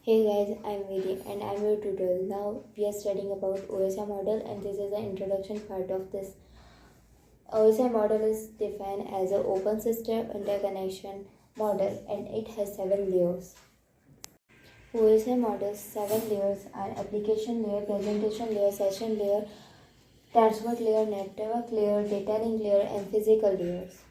Hey guys, I'm Vidi and I'm your tutor. Now we are studying about OSI model and this is the introduction part of this. OSI model is defined as an open system interconnection model and it has 7 layers. OSI model's 7 layers are application layer, presentation layer, session layer, transport layer, network layer, data link layer and physical layers.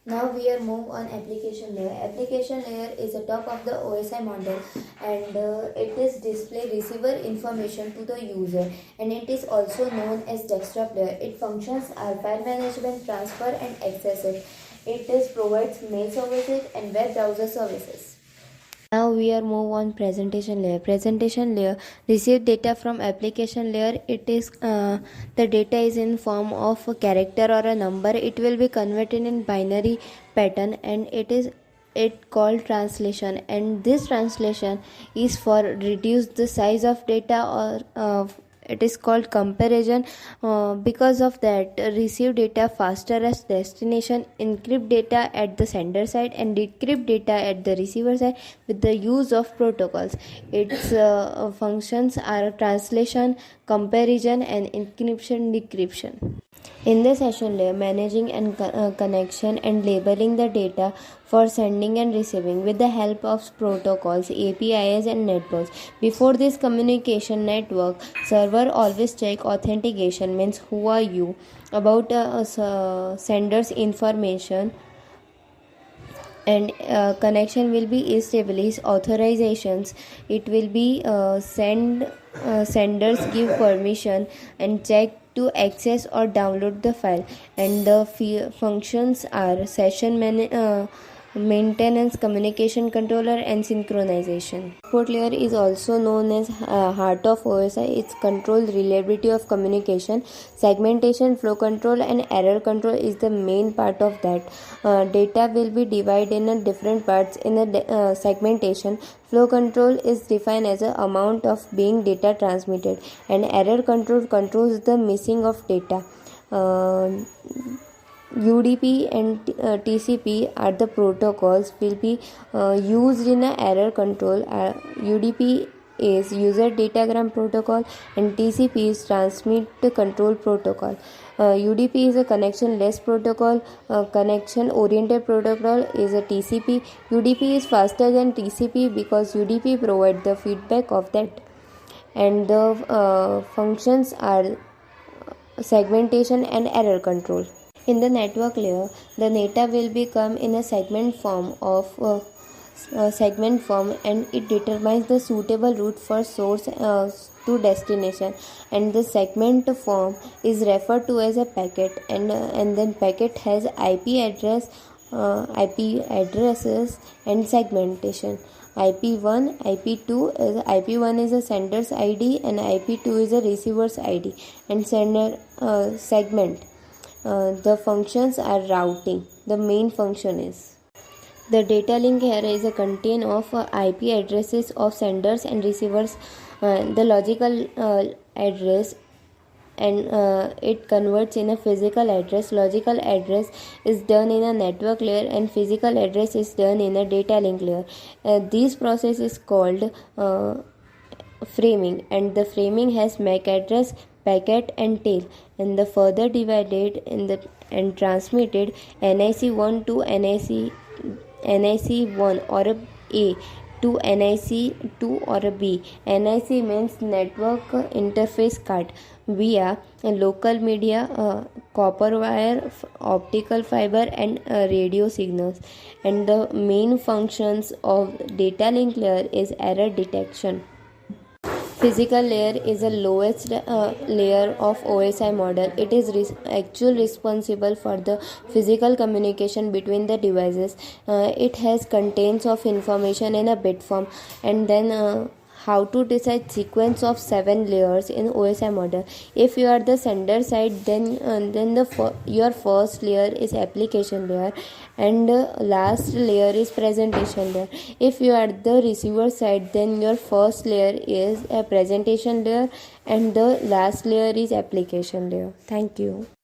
Now we are move on application layer. Application layer is the top of the OSI model and it is display receiver information to the user and it is also known as desktop layer. Its functions are file management, transfer and access it. It is provides mail services and web browser services. Now we are move on presentation layer. Presentation layer receive data from application layer. It is the data is in form of a character or a number. It will be converted in binary pattern and it called translation, and this translation is for reduce the size of data or it is called comparison. Because of that, receive data faster as destination, encrypt data at the sender side and decrypt data at the receiver side with the use of protocols. Its functions are translation, comparison and encryption decryption. In the session layer, managing and connection and labeling the data for sending and receiving with the help of protocols, APIs and networks. Before this communication network, server always check authentication, means who are you, about sender's information, and connection will be established. Authorizations, it will be senders give permission and check to access or download the file, and the functions are maintenance, communication controller and synchronization. Transport layer is also known as heart of OSI. It controls reliability of communication, segmentation, flow control and error control is the main part of that. Data will be divided in different parts in a segmentation. Flow control is defined as the amount of being data transmitted, and error control controls the missing of data. UDP and TCP are the protocols will be used in a error control. UDP is user datagram protocol and TCP is transmit control protocol. UDP is a connection-less protocol. Connection-oriented protocol is a TCP. UDP is faster than TCP because UDP provides the feedback of that. And the functions are segmentation and error control. In the network layer, the data will become in a segment form and it determines the suitable route for source to destination, and the segment form is referred to as a packet, and then packet has IP addresses and segmentation. IP1, IP1 is a sender's ID and IP2 is a receiver's ID, and sender segment. The functions are routing. The main function is the data link here is a contain of IP addresses of senders and receivers. The logical address, and it converts in a physical address. Logical address is done in a network layer and physical address is done in a data link layer. This process is called framing, and the framing has MAC address, packet and tail, and the further divided in the and transmitted NIC1 to NIC1 or A to NIC2 or B. NIC means network interface card via local media, copper wire, optical fiber and radio signals. And the main functions of data link layer is error detection. Physical layer is the lowest layer of OSI model. It is actually responsible for the physical communication between the devices. It has contents of information in a bit form, and then how to decide sequence of 7 layers in OSI model. If you are the sender side, then your first layer is application layer, and last layer is presentation layer. If you are the receiver side, then your first layer is a presentation layer and the last layer is application layer. Thank you.